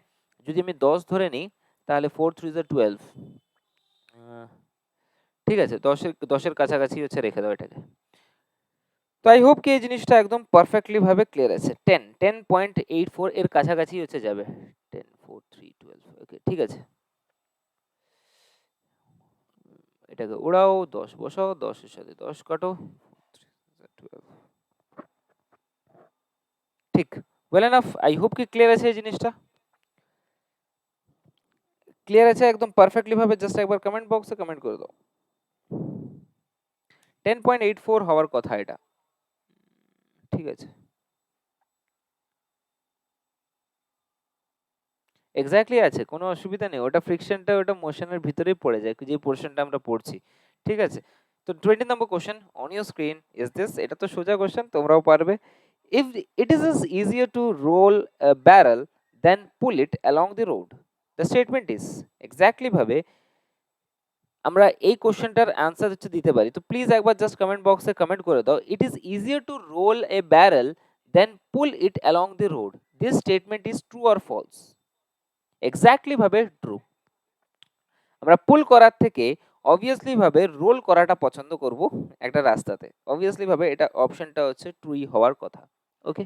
যদি আমি 10 ধরে নিই তাহলে 4 3 12, ঠিক আছে, 10 এর কাছাকাছি হচ্ছে রেখে দাও এটাকে। তো আই হোপ কি এই জিনিসটা একদম পারফেক্টলি ভাবে ক্লিয়ার আছে। 10.84 এর কাছাকাছি হচ্ছে যাবে। 10 4 3 12, ওকে ঠিক আছে, এটাকে উড়াও, 10 বসাও, 10 এর সাথে 10 কাটো, 12, ঠিক, ওয়েল এনাফ। আই হোপ কি ক্লিয়ার আছে এই জিনিসটা? ক্লিয়ার আছে একদম পারফেক্টলি ভাবে? জাস্ট একবার কমেন্ট বক্সে কমেন্ট করে দাও। 10.84 হওয়ার কথা এটা, ঠিক আছে, এক্স্যাক্টলি আছে, কোনো অসুবিধা নেই। ওটা ফ্রিকশনটা ওটা মোশনের ভিতরেই পড়ে যায় যে পোর্শনটা আমরা পড়ছি, ঠিক আছে। তো 20 নম্বর question on your screen is this, এটা তো সোজা কোশ্চেন, তোমরাও পারবে। If it is easier to roll barrel then pull it along the road, the statement is, exactly ভাবে আমরা এই কোশ্চেনটার অ্যান্সার হচ্ছে দিতে পারি। তো প্লিজ একবার জাস্ট কমেন্ট বক্সে কমেন্ট করে দাও, it is easier to roll a barrel then pull it along the road, this statement is true or false? Exactly ভাবে ট্রু। আমরা পুল করার থেকে অবভিয়াসলি ভাবে রোল করাটা পছন্দ করব একটা রাস্তাতে, অবভিয়াসলি ভাবে এটা অপশনটা হচ্ছে ট্রুই হওয়ার কথা। ওকে,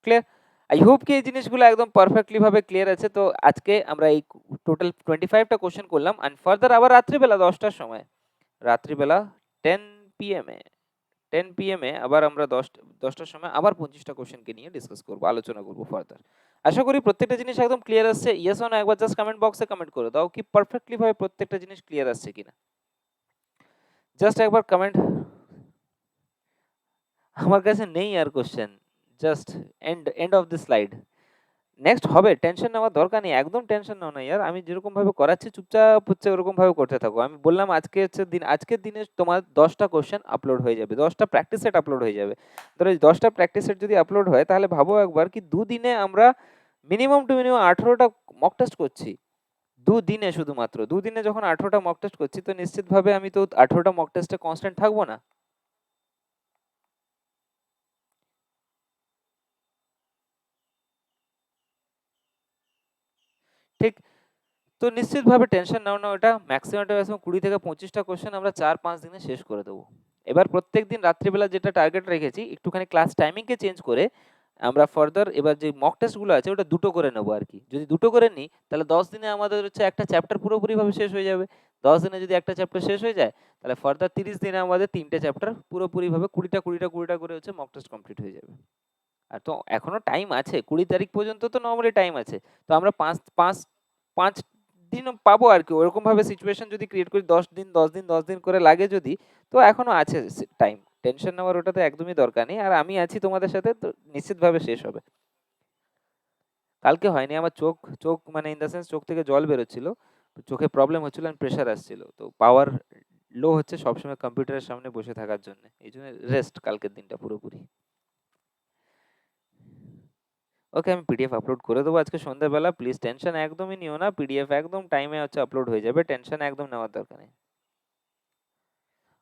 ক্লিয়ার? আই হোপ কি এই জিনিসগুলো একদম পারফেক্টলি ভাবে ক্লিয়ার আছে। তো আজকে আমরা এই টোটাল 25টা কোশ্চেন করলাম, অ্যান্ড ফার্দার আবার রাত্রিবেলা 10টার সময়, রাত্রিবেলা 10 PM এ 10 PM এ আবার আমরা 10টার সময় আবার 25টা কোশ্চেনকে নিয়ে ডিসকাস করব, আলোচনা করব ফার্দার। আশা করি প্রত্যেকটা জিনিস একদম ক্লিয়ার আসছে। ইয়েস অর নো একবার জাস্ট কমেন্ট বক্সে কমেন্ট করে দাও কি পারফেক্টলি ভাবে প্রত্যেকটা জিনিস ক্লিয়ার আসছে কিনা, জাস্ট একবার কমেন্ট। আমার কাছে নেই আর question, just end of the slide. Next হবে, টেনশন নেওয়ার দরকার নেই, একদম টেনশন নাও না ইয়ার। আমি যেরকম ভাবে করাচ্ছি চুপচাপ হচ্ছে ওরকম ভাবে করতে থাকো। আমি বললাম আজকে হচ্ছে আজকের দিনে তোমার 10টা কোশ্চেন আপলোড হয়ে যাবে, 10টা প্র্যাকটিস সেট আপলোড হয়ে যাবে। ধরো 10টা প্র্যাকটিস সেট যদি আপলোড হয় তাহলে ভাবো একবার কি দুদিনে আমরা মিনিমাম টু মিনিমাম 18টা মক টেস্ট করছি। দুদিনে, শুধুমাত্র দুদিনে যখন 18টা মক টেস্ট করছি, তো নিশ্চিতভাবে আমি তো 18টা মক টেস্টে কনস্ট্যান্ট থাকবো না। ঠিক, তো নিশ্চিতভাবে টেনশন নাও না, ওটা ম্যাক্সিমামটা 20 থেকে 25টা কোশ্চেন আমরা 4-5 দিনে শেষ করে দেবো। এবার প্রত্যেকদিন রাত্রিবেলা যেটা টার্গেট রেখেছি, একটুখানি ক্লাস টাইমিংকে চেঞ্জ করে আমরা ফার্দার এবার যে মক টেস্টগুলো আছে ওটা দুটো করে নেবো আর কি। যদি দুটো করে নিই তাহলে 10 দিনে আমাদের হচ্ছে একটা চ্যাপ্টার পুরোপুরিভাবে শেষ হয়ে যাবে। 10 দিনে যদি একটা চ্যাপ্টার শেষ হয়ে যায় তাহলে ফার্দার 30 দিনে আমাদের 3টে চ্যাপ্টার পুরোপুরিভাবে 20টা করে হচ্ছে মক টেস্ট কমপ্লিট হয়ে যাবে। আর তো এখনো টাইম আছে, 20 তারিখ পর্যন্ত তো নর্মালি টাইম আছে। তো আমরা 5 দিন পাবো আর কি। ওরকম ভাবে সিচুয়েশন যদি ক্রিয়েট করি 10 দিন করে লাগে যদি, তো এখনো আছে টাইম। টেনশন নেওয়ার ওটাতে একদমই দরকার নেই। আর আমি আছি তোমাদের সাথে, তো নিশ্চিতভাবে শেষ হবে। কালকে হয়নি আমার, চোখ চোখ মানে ইন দ্য সেন্স চোখ থেকে জল বেরোচ্ছিল, চোখে প্রবলেম হচ্ছিল এন্ড প্রেশার আসছিল, তো পাওয়ার লো হচ্ছে সবসময় কম্পিউটারের সামনে বসে থাকার জন্য, এই জন্য রেস্ট কালকের দিনটা পুরোপুরি। ওকে, আমি পিডিএফ আপলোড করে দেবো আজকে সন্ধ্যাবেলা, প্লিজ টেনশন একদমই নিও না, পিডিএফ একদম টাইমে হচ্ছে আপলোড হয়ে যাবে, টেনশন একদম নেওয়ার দরকার নেই।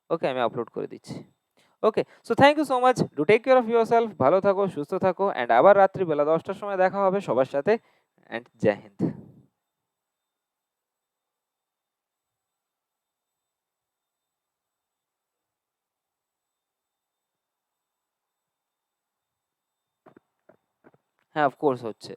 ওকে, আমি আপলোড করে দিচ্ছি। Okay, so thank you so much, do take care of yourself, ভালো থাকো, সুস্থ থাকো, অ্যান্ড আবার রাত্রিবেলা 10টার সময় দেখা হবে সবার সাথে, অ্যান্ড জয় হিন্দ। হ্যাঁ, অফকোর্স হচ্ছে।